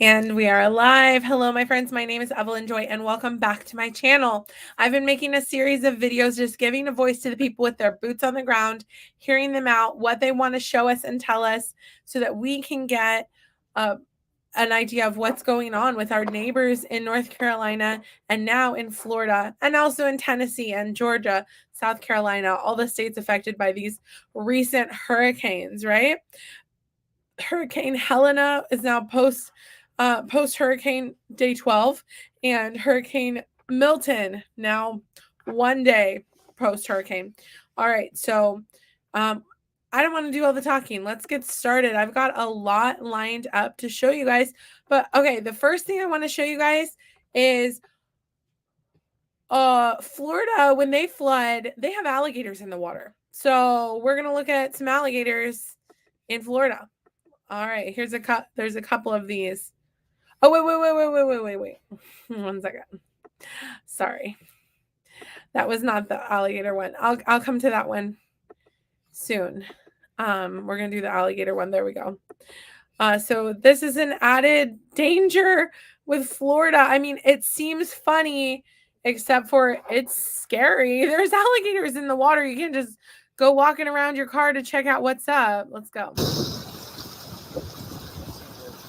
And we are live. Hello, my friends. My name is Evelyn Joy, and welcome back to my channel. I've been making a series of videos just giving a voice to the people with their boots on the ground, hearing them out, what they want to show us and tell us so that we can get an idea of what's going on with our neighbors in North Carolina and now in Florida and also in Tennessee and Georgia, South Carolina, all the states affected by these recent hurricanes, right? Hurricane Helene is now post hurricane day 12, and Hurricane Milton now 1 day post hurricane. All right, so I don't want to do all the talking. Let's get started. I've got a lot lined up to show you guys, but okay, the first thing I want to show you guys is Florida. When they flood, they have alligators in the water, so we're gonna look at some alligators in Florida. All right, there's a couple of these. Oh, wait. 1 second. Sorry. That was not the alligator one. I'll come to that one soon. We're going to do the alligator one. There we go. So this is an added danger with Florida. I mean, it seems funny, except for it's scary. There's alligators in the water. You can't just go walking around your car to check out what's up. Let's go.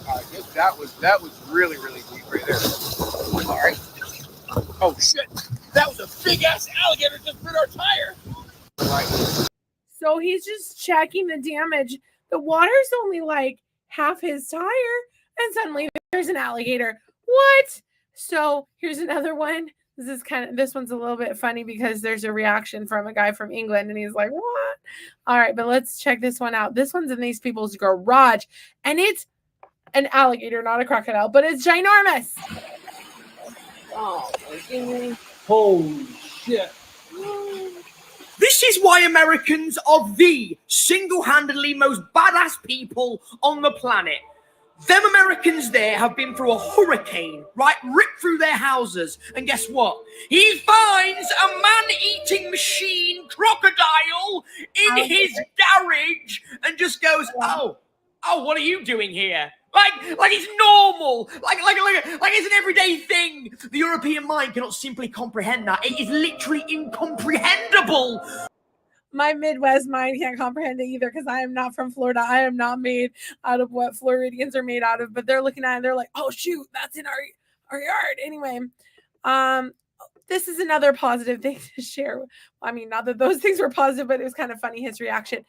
I guess that was really deep right there. All right. Oh shit! That was a big ass alligator just bit our tire. Right. So he's just checking the damage. The water's only like half his tire, and suddenly there's an alligator. What? So here's another one. This one's a little bit funny because there's a reaction from a guy from England, and he's like, "What?" All right, but let's check this one out. This one's in these people's garage, and it's an alligator, not a crocodile, but it's ginormous. Oh, holy shit. This is why Americans are the single-handedly most badass people on the planet. Them Americans there have been through a hurricane, right? Ripped through their houses. And guess what? He finds a man-eating machine crocodile in his garage and just goes, oh, what are you doing here? Like it's normal. Like it's an everyday thing. The European mind cannot simply comprehend that. It is literally incomprehensible. My Midwest mind can't comprehend it either because I am not from Florida. I am not made out of what Floridians are made out of. But they're looking at it and they're like, oh shoot, that's in our yard. Anyway, this is another positive thing to share. I mean, not that those things were positive, but it was kind of funny, his reaction.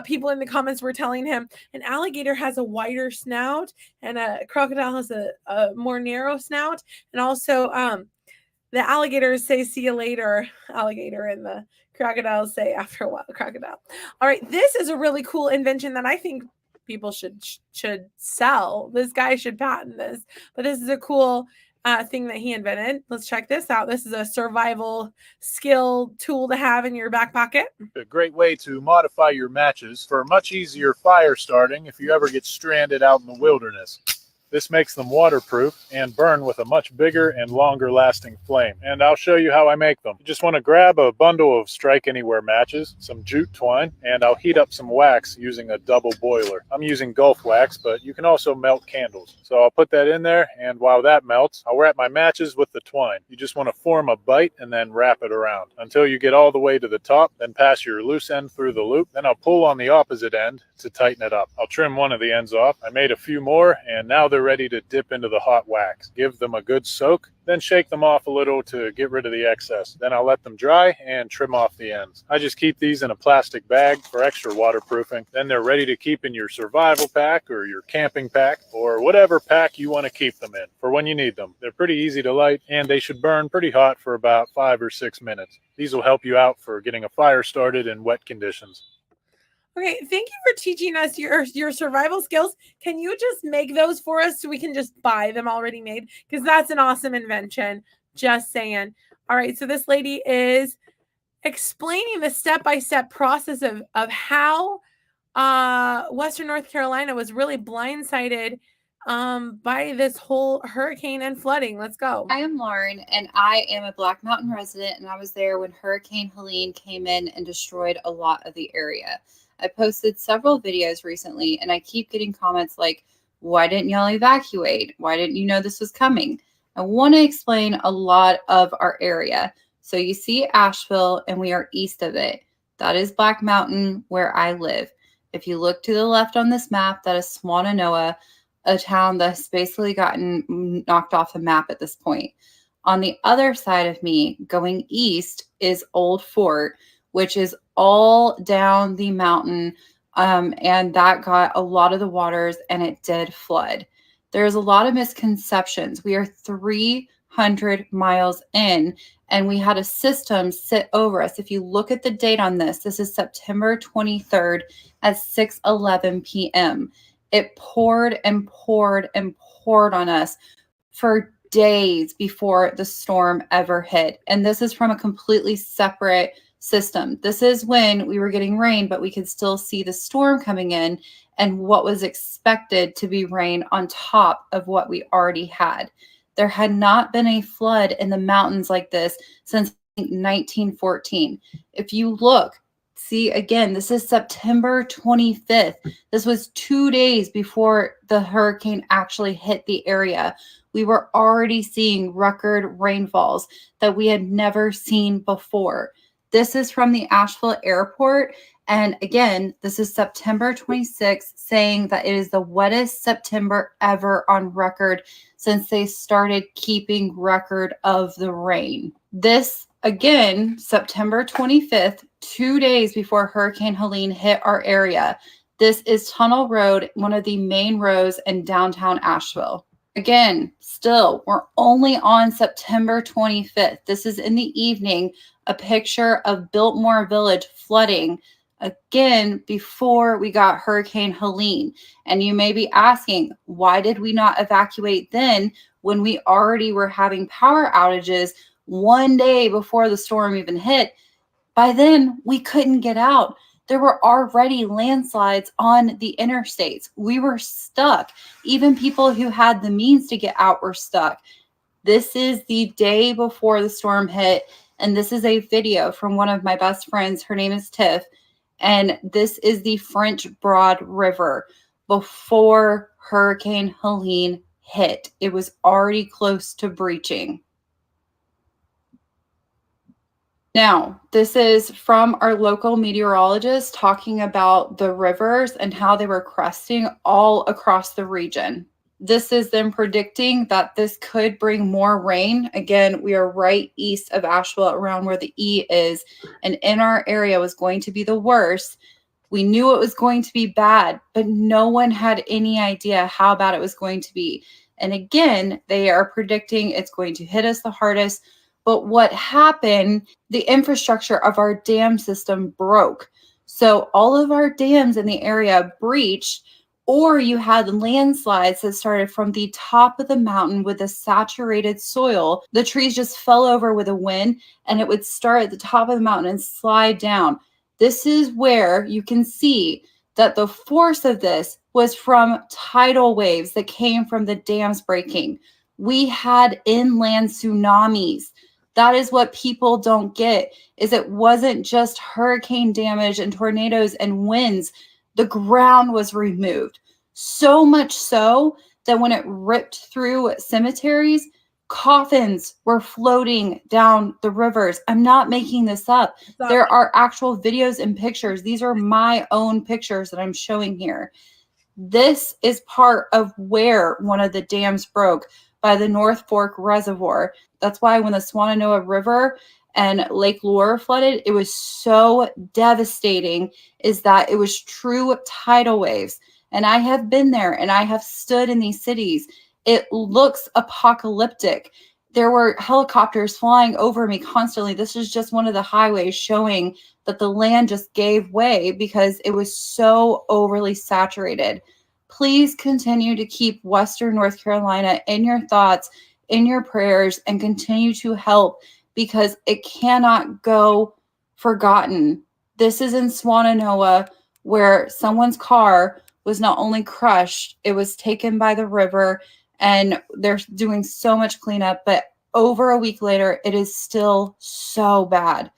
People in the comments were telling him an alligator has a wider snout and a crocodile has a more narrow snout. And also the alligators say, see you later, alligator, and the crocodiles say after a while, crocodile. All right, this is a really cool invention that I think people should sell. This guy should patent this, but this is a cool thing that he invented. Let's check this out. This is a survival skill tool to have in your back pocket. A great way to modify your matches for much easier fire starting if you ever get stranded out in the wilderness. This makes them waterproof and burn with a much bigger and longer lasting flame. And I'll show you how I make them. You just want to grab a bundle of strike anywhere matches, some jute twine, and I'll heat up some wax using a double boiler. I'm using Gulf wax, but you can also melt candles. So I'll put that in there, and while that melts, I'll wrap my matches with the twine. You just want to form a bite and then wrap it around until you get all the way to the top, then pass your loose end through the loop. Then I'll pull on the opposite end to tighten it up. I'll trim one of the ends off. I made a few more, and now they're ready to dip into the hot wax. Give them a good soak, then shake them off a little to get rid of the excess. Then I'll let them dry and trim off the ends. I just keep these in a plastic bag for extra waterproofing. Then they're ready to keep in your survival pack or your camping pack or whatever pack you want to keep them in for when you need them. They're pretty easy to light and they should burn pretty hot for about 5 or 6 minutes. These will help you out for getting a fire started in wet conditions. Okay, thank you for teaching us your survival skills. Can you just make those for us so we can just buy them already made? Because that's an awesome invention. Just saying. All right, so this lady is explaining the step-by-step process of how Western North Carolina was really blindsided by this whole hurricane and flooding. Let's go. I am Lauren, and I am a Black Mountain resident, and I was there when Hurricane Helene came in and destroyed a lot of the area. I posted several videos recently, and I keep getting comments like, Why didn't y'all evacuate? Why didn't you know this was coming? I want to explain a lot of our area. So you see Asheville, and we are east of it. That is Black Mountain, where I live. If you look to the left on this map, that is Swannanoa, a town that's basically gotten knocked off the map at this point. On the other side of me, going east, is Old Fort, which is all down the mountain, and that got a lot of the waters, and it did flood. There's a lot of misconceptions. We are 300 miles in, and we had a system sit over us. If you look at the date on this, this is September 23rd at 6:11 p.m. It poured and poured and poured on us for days before the storm ever hit. And this is from a completely separate system. This is when we were getting rain, but we could still see the storm coming in and what was expected to be rain on top of what we already had. There had not been a flood in the mountains like this since 1914. If you look, see again, this is September 25th. This was 2 days before the hurricane actually hit the area. We were already seeing record rainfalls that we had never seen before. This is from the Asheville airport. And again, this is September 26th, saying that it is the wettest September ever on record since they started keeping record of the rain. This, again, September 25th, 2 days before Hurricane Helene hit our area. This is Tunnel Road, one of the main roads in downtown Asheville. Again, still, we're only on September 25th. This is in the evening, a picture of Biltmore Village flooding, again, before we got Hurricane Helene. And you may be asking, why did we not evacuate then when we already were having power outages 1 day before the storm even hit? By then, we couldn't get out. There were already landslides on the interstates. We were stuck. Even people who had the means to get out were stuck. This is the day before the storm hit, and this is a video from one of my best friends. Her name is Tiff, and this is the French Broad River before Hurricane Helene hit. It was already close to breaching. Now, this is from our local meteorologist talking about the rivers and how they were cresting all across the region. This is them predicting that this could bring more rain. Again, we are right east of Asheville, around where the E is, and in our area was going to be the worst. We knew it was going to be bad, but no one had any idea how bad it was going to be. And again, they are predicting it's going to hit us the hardest. But what happened, the infrastructure of our dam system broke. So all of our dams in the area breached, or you had landslides that started from the top of the mountain with the saturated soil. The trees just fell over with a wind, and it would start at the top of the mountain and slide down. This is where you can see that the force of this was from tidal waves that came from the dams breaking. We had inland tsunamis. That is what people don't get, is it wasn't just hurricane damage and tornadoes and winds. The ground was removed. So much so that when it ripped through cemeteries, coffins were floating down the rivers. I'm not making this up. There are actual videos and pictures. These are my own pictures that I'm showing here. This is part of where one of the dams broke, by the North Fork Reservoir. That's why when the Swannanoa River and Lake Lure flooded, it was so devastating, is that it was true tidal waves. And I have been there, and I have stood in these cities. It looks apocalyptic. There were helicopters flying over me constantly. This is just one of the highways showing that the land just gave way because it was so overly saturated. Please continue to keep Western North Carolina in your thoughts, in your prayers, and continue to help, because it cannot go forgotten. This is in Swannanoa, where someone's car was not only crushed, it was taken by the river, and they're doing so much cleanup, but over a week later, it is still so bad.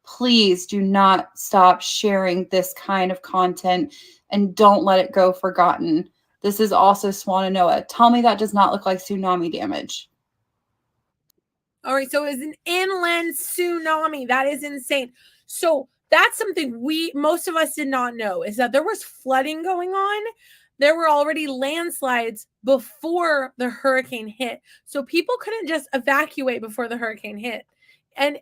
Please do not stop sharing this kind of content, and don't let it go forgotten. This is also Swannanoa. Tell me that does not look like tsunami damage. All right, so it's an inland tsunami. That is insane. So that's something most of us did not know, is that there was flooding going on. There were already landslides before the hurricane hit. So people couldn't just evacuate before the hurricane hit. And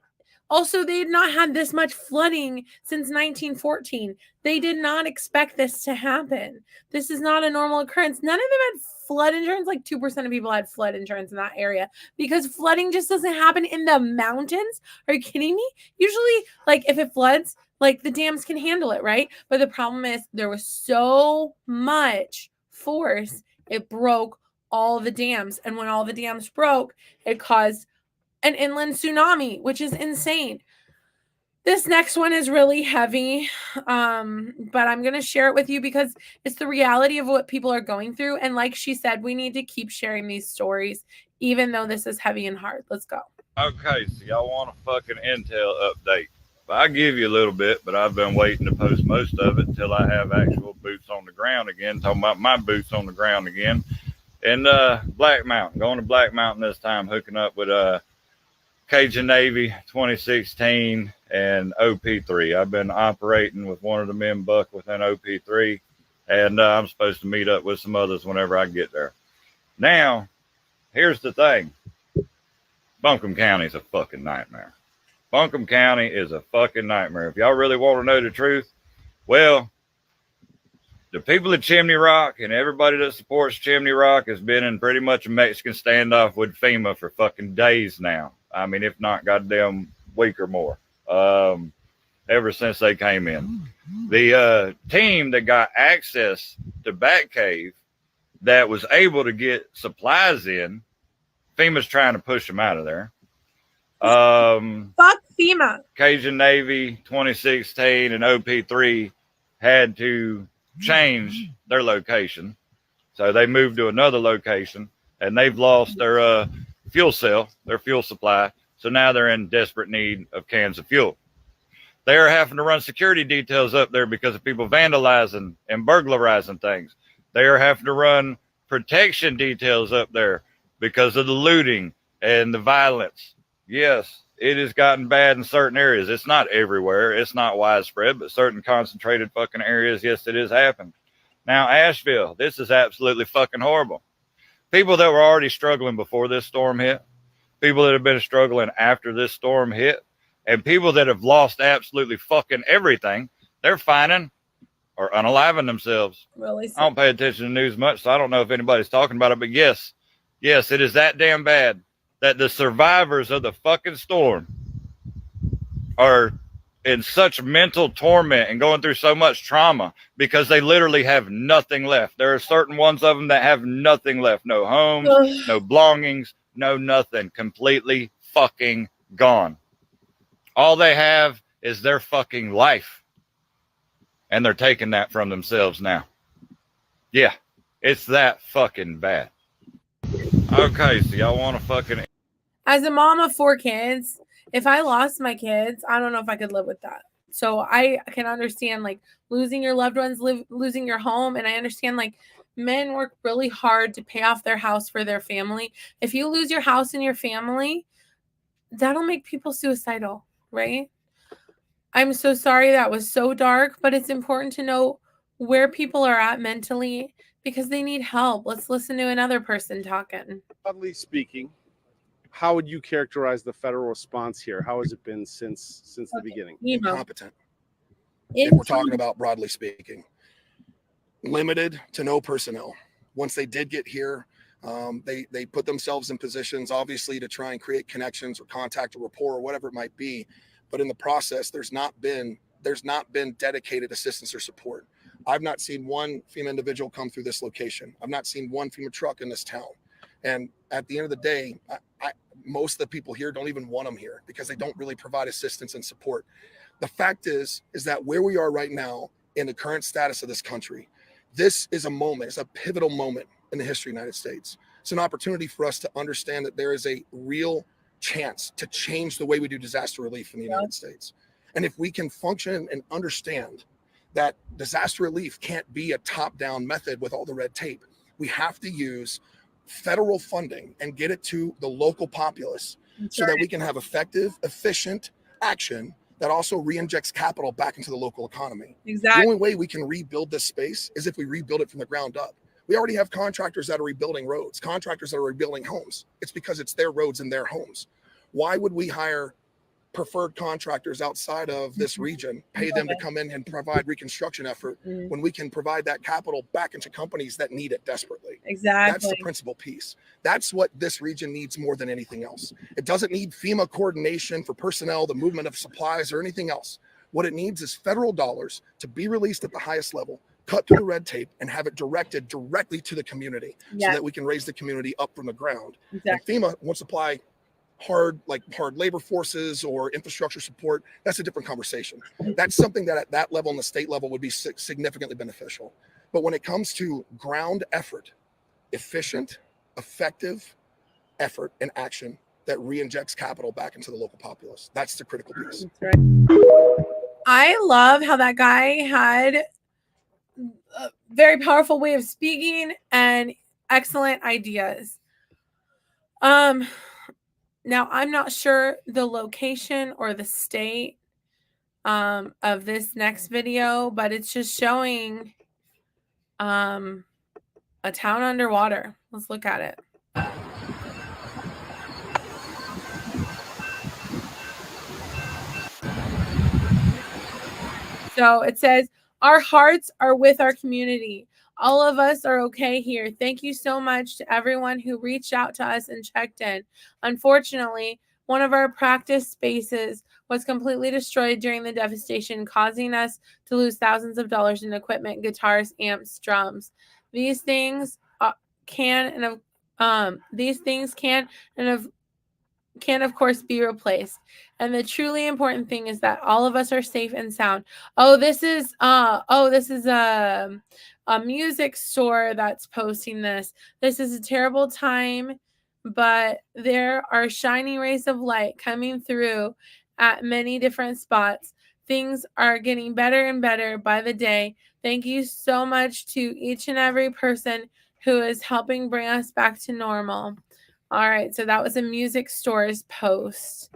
also, they had not had this much flooding since 1914. They did not expect this to happen. This is not a normal occurrence. None of them had flood insurance. Like 2% of people had flood insurance in that area because flooding just doesn't happen in the mountains. Are you kidding me? Usually, like if it floods, like the dams can handle it, right? But the problem is there was so much force, it broke all the dams. And when all the dams broke, it caused an inland tsunami, which is insane. This next one is really heavy, but I'm going to share it with you because it's the reality of what people are going through. And like she said, we need to keep sharing these stories, even though this is heavy and hard. Let's go. Okay, so y'all want a fucking intel update. I'll give you a little bit, but I've been waiting to post most of it until I have actual boots on the ground again. Talking about my boots on the ground again. And Black Mountain, going to Black Mountain this time, hooking up with Cajun Navy 2016 and OP3. I've been operating with one of the men, Buck, within OP3, and I'm supposed to meet up with some others whenever I get there. Now, here's the thing. Buncombe County is a fucking nightmare. Buncombe County is a fucking nightmare. If y'all really want to know the truth, well, the people of Chimney Rock and everybody that supports Chimney Rock has been in pretty much a Mexican standoff with FEMA for fucking days now. I mean, if not goddamn week or more, ever since they came in. The team that got access to Batcave that was able to get supplies in, FEMA's trying to push them out of there. Fuck FEMA. Cajun Navy 2016 and OP3 had to change their location. So they moved to another location and they've lost their fuel cell, their fuel supply. So now they're in desperate need of cans of fuel. They are having to run security details up there because of people vandalizing and burglarizing things. They are having to run protection details up there because of the looting and the violence. Yes, it has gotten bad in certain areas. It's not everywhere. It's not widespread, but certain concentrated fucking areas, yes, it has happened. Now, Asheville, this is absolutely fucking horrible. People that were already struggling before this storm hit, people that have been struggling after this storm hit, and people that have lost absolutely fucking everything, they're finding or unaliving themselves. Really? I don't pay attention to the news much, so I don't know if anybody's talking about it, but yes, it is that damn bad that the survivors of the fucking storm are in such mental torment and going through so much trauma because they literally have nothing left. There are certain ones of them that have nothing left. No homes, no belongings, no nothing. Completely fucking gone. All they have is their fucking life. And they're taking that from themselves now. Yeah, it's that fucking bad. Okay, so y'all want to fucking... As a mom of 4 kids, if I lost my kids, I don't know if I could live with that. So I can understand like losing your loved ones, losing your home. And I understand like men work really hard to pay off their house for their family. If you lose your house and your family, that'll make people suicidal, right? I'm so sorry that was so dark, but it's important to know where people are at mentally because they need help. Let's listen to another person talking. Broadly speaking, how would you characterize the federal response here? How has it been since the beginning? Incompetent. If we're talking about broadly speaking, limited to no personnel. Once they did get here, they put themselves in positions, obviously, to try and create connections or contact or rapport or whatever it might be. But in the process, there's not been dedicated assistance or support. I've not seen one FEMA individual come through this location. I've not seen one FEMA truck in this town. And at the end of the day, most of the people here don't even want them here because they don't really provide assistance and support. The fact is that where we are right now in the current status of this country, this is a moment, it's a pivotal moment in the history of the United States. It's an opportunity for us to understand that there is a real chance to change the way we do disaster relief in the United States. And if we can function and understand that disaster relief can't be a top-down method with all the red tape, We have to use federal funding and get it to the local populace so that we can have effective, efficient action that also re-injects capital back into the local economy. Exactly. The only way we can rebuild this space is if we rebuild it from the ground up. We already have contractors that are rebuilding roads, contractors that are rebuilding homes. It's because it's their roads and their homes. Why would we hire preferred contractors outside of this region, pay them to come in and provide reconstruction effort when we can provide that capital back into companies that need it desperately? Exactly. That's the principal piece. That's what this region needs more than anything else. It doesn't need FEMA coordination for personnel, the movement of supplies, or anything else. What it needs is federal dollars to be released at the highest level, cut through the red tape, and have it directed directly to the community so that we can raise the community up from the ground. Exactly. And FEMA won't supply hard labor forces or infrastructure support. That's a different conversation. That's something that at that level and the state level would be significantly beneficial. But when it comes to ground effort, efficient, effective effort and action that re-injects capital back into the local populace, that's the critical piece. That's right. I love how that guy had a very powerful way of speaking and excellent ideas. Now, I'm not sure the location or the state of this next video, but it's just showing a town underwater. Let's look at it. So it says, our hearts are with our community. All of us are okay here. Thank you so much to everyone who reached out to us and checked in. Unfortunately, one of our practice spaces was completely destroyed during the devastation, causing us to lose thousands of dollars in equipment, guitars, amps, drums. These things can of course be replaced. And the truly important thing is that all of us are safe and sound. This is a music store that's posting this. This is a terrible time, but there are shining rays of light coming through at many different spots. Things are getting better and better by the day. Thank you so much to each and every person who is helping bring us back to normal. All right, so that was a music store's post.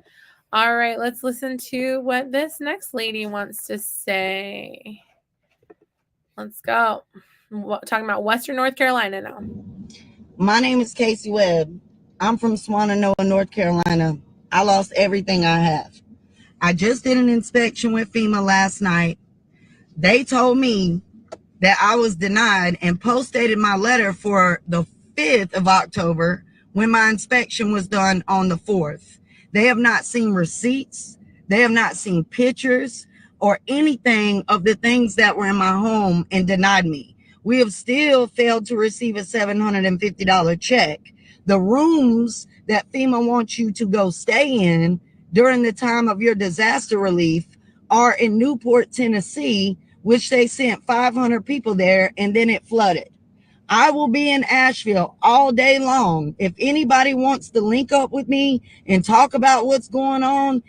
All right, let's listen to what this next lady wants to say. Let's go. Talking about Western North Carolina now. My name is Casey Webb. I'm from Swannanoa, North Carolina. I lost everything I have. I just did an inspection with FEMA last night. They told me that I was denied and post-dated my letter for the 5th of October when my inspection was done on the 4th. They have not seen receipts. They have not seen pictures or anything of the things that were in my home and denied me. We have still failed to receive a $750 check. The rooms that FEMA wants you to go stay in during the time of your disaster relief are in Newport, Tennessee, which they sent 500 people there and then it flooded. I will be in Asheville all day long. If anybody wants to link up with me and talk about what's going on,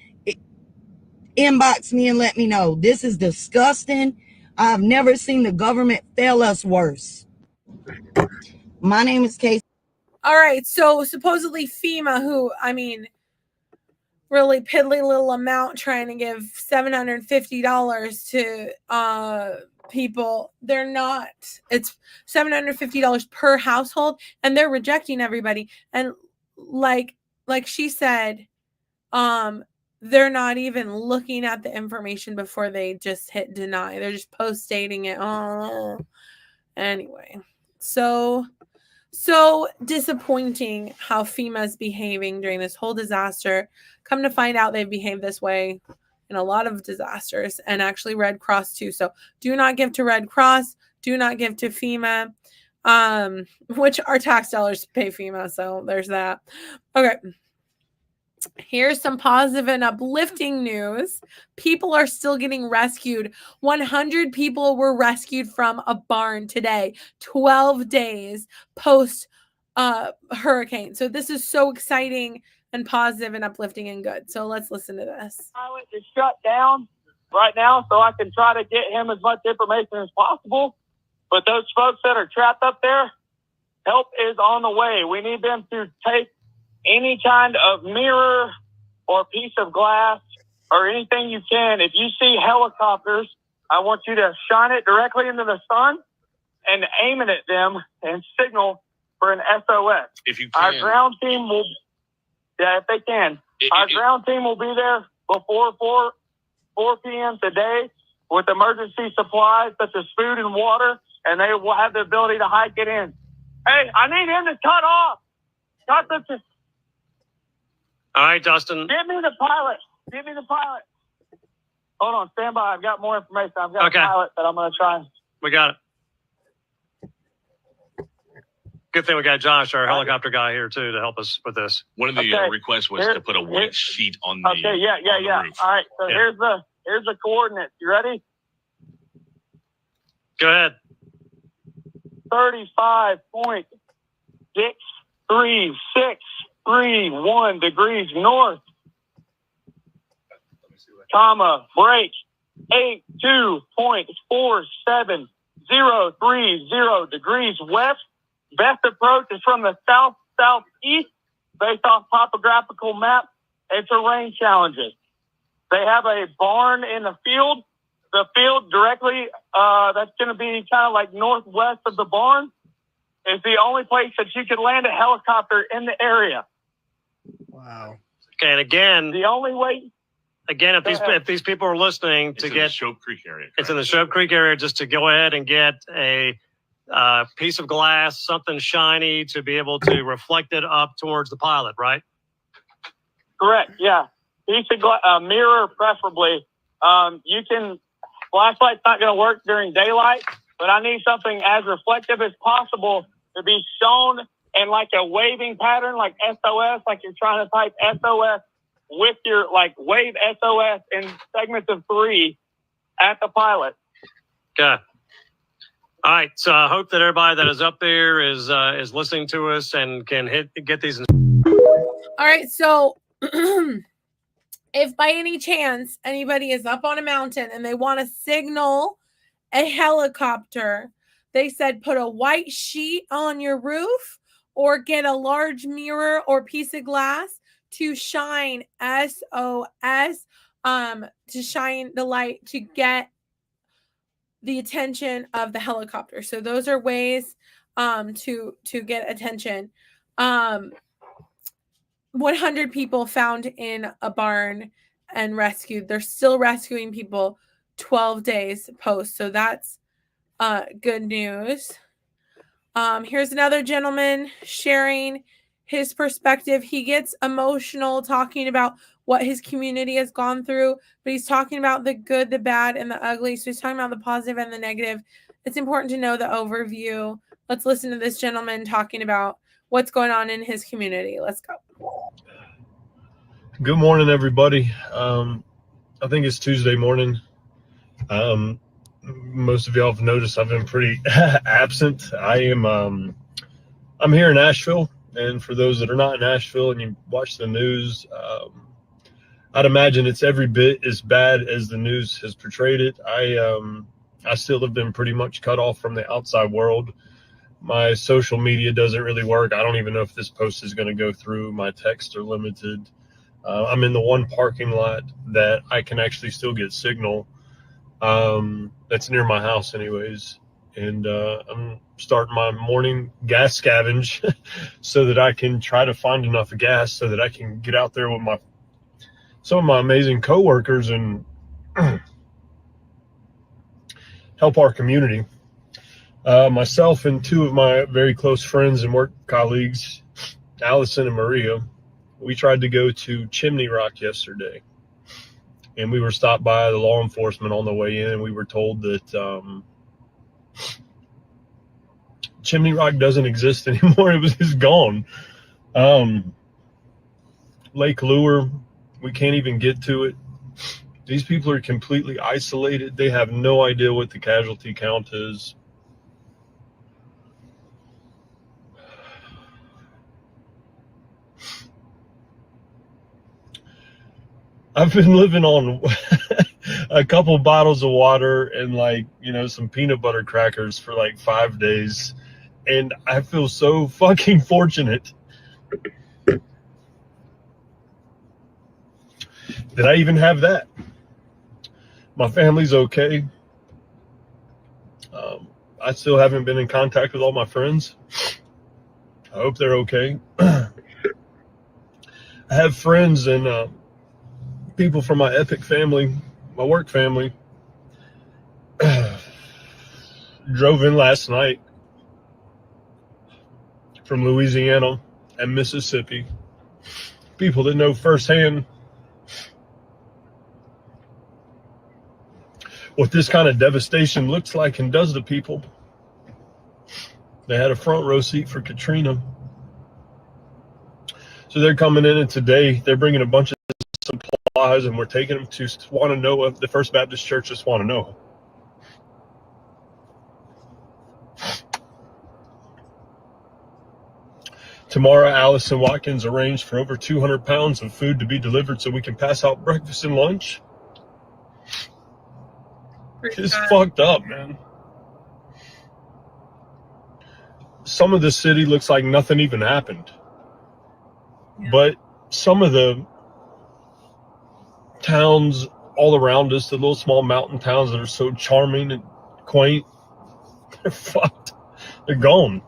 inbox me and let me know. This is disgusting. I've never seen the government fail us worse. My name is Casey. All right, so supposedly FEMA, who, really piddly little amount trying to give $750 to people, they're not. It's $750 per household, and they're rejecting everybody. And like she said, they're not even looking at the information before they just hit deny. They're just post-dating it. Anyway, so disappointing how FEMA's behaving during this whole disaster. Come to find out they've behaved this way in a lot of disasters, and actually Red Cross too. So do not give to Red Cross. Do not give to FEMA, which our tax dollars pay FEMA. So there's that. Okay. Here's some positive and uplifting news. People are still getting rescued. 100 people were rescued from a barn today, 12 days post hurricane. So this is so exciting and positive and uplifting and good. So let's listen to this. Pilot is shut down right now, so I can try to get him as much information as possible. But those folks that are trapped up there, Help is on the way. We need them to take any kind of mirror or piece of glass or anything you can. If you see helicopters, I want you to shine it directly into the sun and aim it at them and signal for an SOS. If you can. Our ground team will, if they can. Our ground team will be there before 4 p.m. today with emergency supplies such as food and water, and they will have the ability to hike it in. Hey, I need him to cut off. All right, Dustin. Give me the pilot. Hold on, stand by. I've got more information. I've got a pilot that I'm going to try. We got it. Good thing we got Josh, our helicopter guy, here too to help us with this. One of the requests was to put a white sheet on the yeah. roof. All right, so here's the coordinates. You ready? Go ahead. 35.63631 degrees north, break 82.47030 degrees west. Best approach is from the south-southeast based off topographical map and terrain challenges. They have a barn in the field. The field directly, that's going to be kind of like northwest of the barn, is the only place that you can land a helicopter in the area. Wow. Okay, and again, the only way. Again, if these people are listening to get, the Shope Creek area. It's in the Shope Creek area, just to go ahead and get a piece of glass, something shiny to be able to reflect it up towards the pilot, right? Correct. Yeah, piece of mirror, preferably. Flashlight's not going to work during daylight, but I need something as reflective as possible to be shown in like a waving pattern, like SOS, like you're trying to type SOS with your wave SOS in segments of 3 at the pilot. Okay. All right. So I hope that everybody that is up there is listening to us and can get these. All right. So if by any chance anybody is up on a mountain and they want to signal a helicopter, they said put a white sheet on your roof or get a large mirror or piece of glass to shine SOS, to shine the light to get the attention of the helicopter. So those are ways to get attention. 100 people found in a barn and rescued. They're still rescuing people 12 days post. So that's good news. Here's another gentleman sharing his perspective. He gets emotional talking about what his community has gone through, but he's talking about the good, the bad, and the ugly. So he's talking about the positive and the negative. It's important to know the overview. Let's listen to this gentleman talking about what's going on in his community. Let's go. Good morning, everybody. I think it's Tuesday morning. Most of y'all have noticed I've been pretty absent. I'm here in Nashville, and for those that are not in Nashville and you watch the news, I'd imagine it's every bit as bad as the news has portrayed it. I still have been pretty much cut off from the outside world. My social media doesn't really work. I don't even know if this post is going to go through. My texts are limited. I'm in the one parking lot that I can actually still get signal. That's near my house anyways. And I'm starting my morning gas scavenge so that I can try to find enough gas so that I can get out there with some of my amazing coworkers and help our community. Myself and 2 of my very close friends and work colleagues, Allison and Maria, we tried to go to Chimney Rock yesterday, and we were stopped by the law enforcement on the way in, and we were told that Chimney Rock doesn't exist anymore. It's gone. Lake Lure, we can't even get to it. These people are completely isolated. They have no idea what the casualty count is. I've been living on a couple bottles of water and some peanut butter crackers for 5 days. And I feel so fucking fortunate that I even have that. My family's okay. I still haven't been in contact with all my friends. I hope they're okay. I have friends and people from my Epic family, my work family, drove in last night from Louisiana and Mississippi. People that know firsthand what this kind of devastation looks like and does to people. They had a front row seat for Katrina. So they're coming in, and today they're bringing a bunch of supplies, and we're taking them to Swananoa, the First Baptist Church of Swananoa. Tomorrow, Allison Watkins arranged for over 200 pounds of food to be delivered so we can pass out breakfast and lunch. It's fucked up, man. Some of the city looks like nothing even happened. Yeah. But some of the towns all around us, the little small mountain towns that are so charming and quaint, they're fucked. They're gone.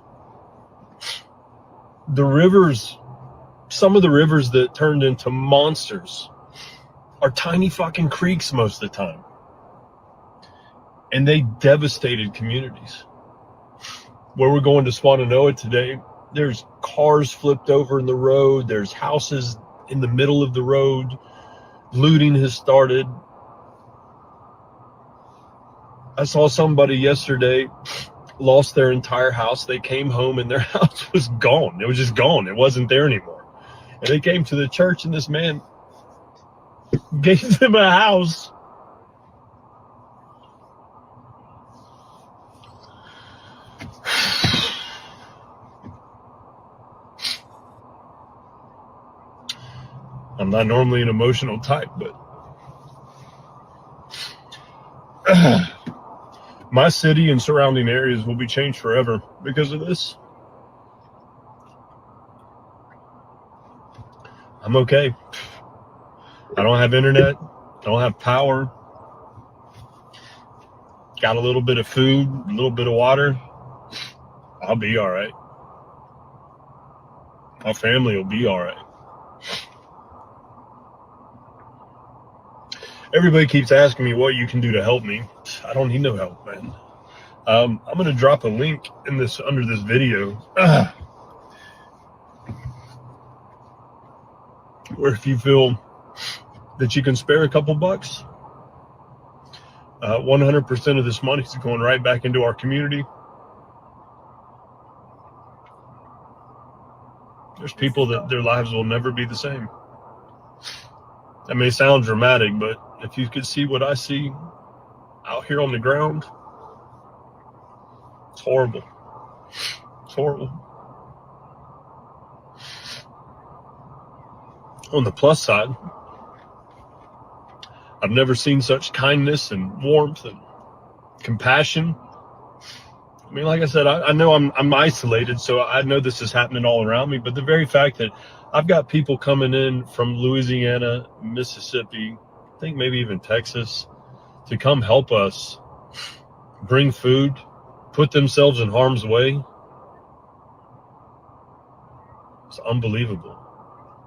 The rivers, some of the rivers that turned into monsters are tiny fucking creeks most of the time. And they devastated communities. Where we're going to Swananoa today, there's cars flipped over in the road. There's houses in the middle of the road. Looting has started. I saw somebody yesterday lost their entire house. They came home and their house was gone. It was just gone. It wasn't there anymore. And they came to the church, and this man gave them a house. I'm not normally an emotional type, but my city and surrounding areas will be changed forever because of this. I'm okay. I don't have internet. I don't have power. Got a little bit of food, a little bit of water. I'll be all right. My family will be all right. Everybody keeps asking me what you can do to help me. I don't need no help, man. I'm going to drop a link in this under this video where if you feel that you can spare a couple bucks, 100% of this money is going right back into our community. There's people that their lives will never be the same. That may sound dramatic, but if you could see what I see out here on the ground, it's horrible. It's horrible. On the plus side, I've never seen such kindness and warmth and compassion. I mean, like I said, I know I'm isolated, so I know this is happening all around me, but the very fact that I've got people coming in from Louisiana, Mississippi, I think maybe even Texas, to come help us bring food, put themselves in harm's way. It's unbelievable.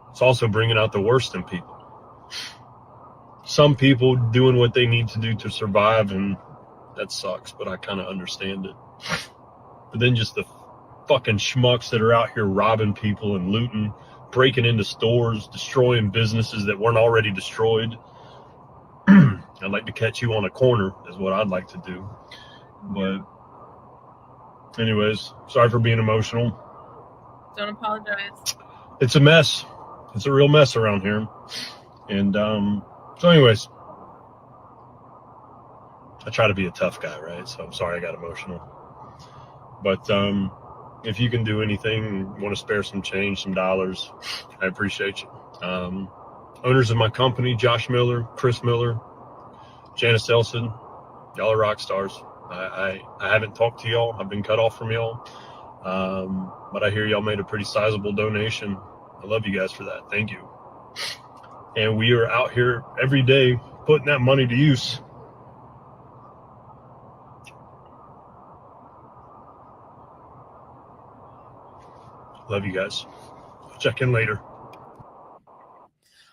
It's also bringing out the worst in people. Some people doing what they need to do to survive, and that sucks, but I kind of understand it. But then just the fucking schmucks that are out here robbing people and looting, breaking into stores, destroying businesses that weren't already destroyed. I'd like to catch you on a corner is what I'd like to do. But anyways, sorry for being emotional. Don't apologize. It's a mess. It's a real mess around here. And so anyways, I try to be a tough guy, right? So I'm sorry I got emotional. But if you can do anything, want to spare some change, some dollars, I appreciate you. Owners of my company, Josh Miller, Chris Miller, Janice Elson, y'all are rock stars. I haven't talked to y'all. I've been cut off from y'all. But I hear y'all made a pretty sizable donation. I love you guys for that. Thank you. And we are out here every day putting that money to use. Love you guys. Check in later.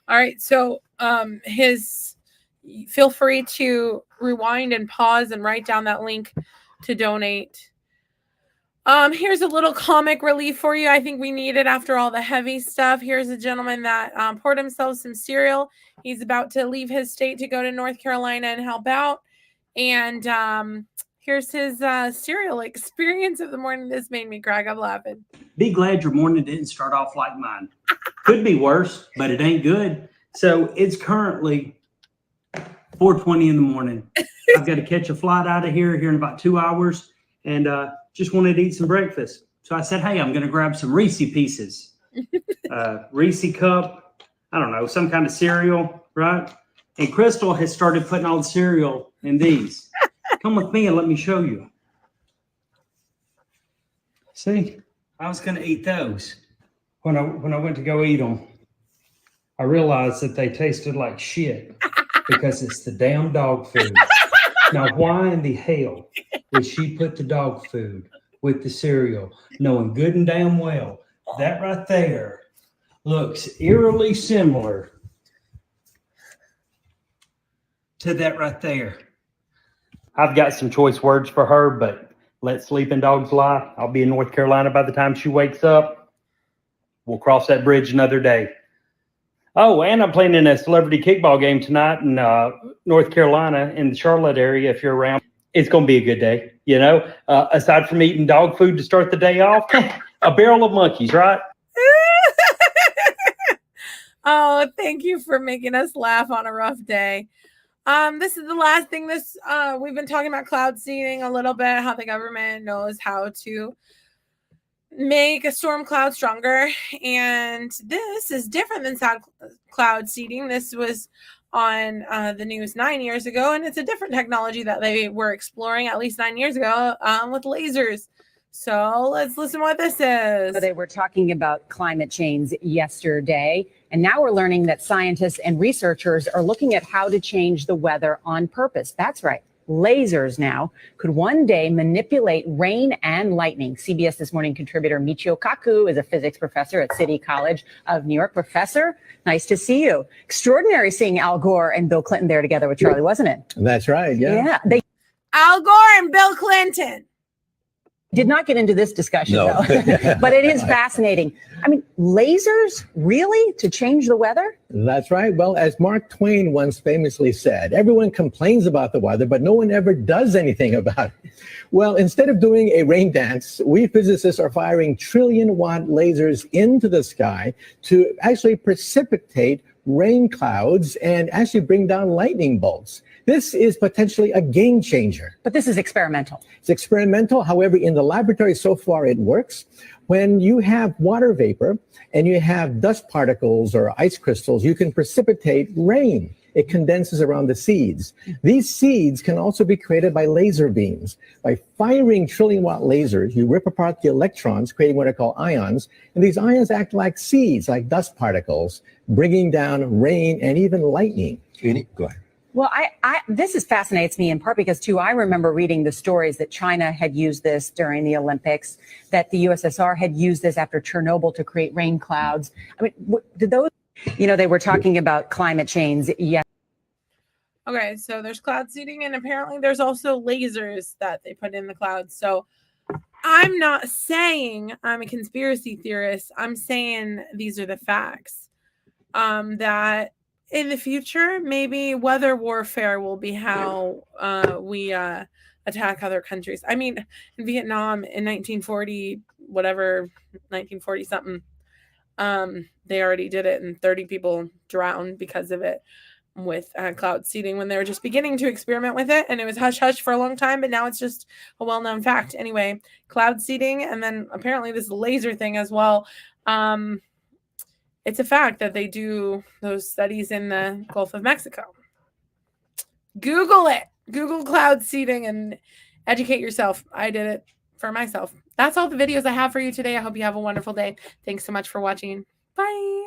All right. So feel free to rewind and pause and write down that link to donate. Here's a little comic relief for you. I think we need it after all the heavy stuff. Here's a gentleman that poured himself some cereal. He's about to leave his state to go to North Carolina and help out. And here's his cereal experience of the morning. This made me crack up laughing. Be glad your morning didn't start off like mine. Could be worse, but it ain't good. So it's currently 4:20 in the morning. I've got to catch a flight out of here in about 2 hours, and just wanted to eat some breakfast. So I said, hey, I'm going to grab some Reese pieces. Reese cup, I don't know, some kind of cereal, right? And Crystal has started putting all the cereal in these. Come with me and let me show you. See, I was going to eat those. When I went to go eat them, I realized that they tasted like shit because it's the damn dog food. Now, why in the hell would she put the dog food with the cereal, knowing good and damn well that right there looks eerily similar to that right there? I've got some choice words for her, but let sleeping dogs lie. I'll be in North Carolina by the time she wakes up. We'll cross that bridge another day. Oh, and I'm playing in a celebrity kickball game tonight in North Carolina in the Charlotte area. If you're around, it's going to be a good day. You know, aside from eating dog food to start the day off, a barrel of monkeys, right? Oh, thank you for making us laugh on a rough day. This is the last thing. We've been talking about cloud seeding a little bit, how the government knows how to make a storm cloud stronger. And this is different than cloud seeding. This was on the news 9 years ago, and it's a different technology that they were exploring at least 9 years ago with lasers. So let's listen to what this is. They were talking about climate change yesterday, and now we're learning that scientists and researchers are looking at how to change the weather on purpose. That's right. Lasers now could one day manipulate rain and lightning. CBS This Morning contributor Michio Kaku is a physics professor at City College of New York. Professor, nice to see you. Extraordinary seeing Al Gore and Bill Clinton there together with Charlie, wasn't it? That's right. Yeah. Al Gore and Bill Clinton. Did not get into this discussion, No. though, but it is fascinating. I mean, lasers, really, to change the weather? That's right. Well, as Mark Twain once famously said, everyone complains about the weather, but no one ever does anything about it. Well, instead of doing a rain dance, we physicists are firing trillion-watt lasers into the sky to actually precipitate rain clouds and actually bring down lightning bolts. This is potentially a game changer. But this is experimental. It's experimental. However, in the laboratory so far, it works. When you have water vapor and you have dust particles or ice crystals, you can precipitate rain. It condenses around the seeds. These seeds can also be created by laser beams. By firing trillion-watt lasers, you rip apart the electrons, creating what are called ions, and these ions act like seeds, like dust particles, bringing down rain and even lightning. Go ahead. Well, this fascinates me in part because, too, I remember reading the stories that China had used this during the Olympics, that the USSR had used this after Chernobyl to create rain clouds. I mean, did those, they were talking about climate change. Yeah. Okay, so there's cloud seeding, and apparently there's also lasers that they put in the clouds. So I'm not saying I'm a conspiracy theorist. I'm saying these are the facts. That in the future, maybe weather warfare will be how we attack other countries. I mean, in Vietnam in 1940, whatever, 1940 something, they already did it, and 30 people drowned because of it with cloud seeding when they were just beginning to experiment with it. And it was hush hush for a long time, but now it's just a well-known fact. Anyway, cloud seeding, and then apparently this laser thing as well. It's a fact that they do those studies in the Gulf of Mexico. Google it. Google cloud seeding and educate yourself. I did it for myself. that's all the videos I have for you today. I hope you have a wonderful day. Thanks so much for watching. Bye.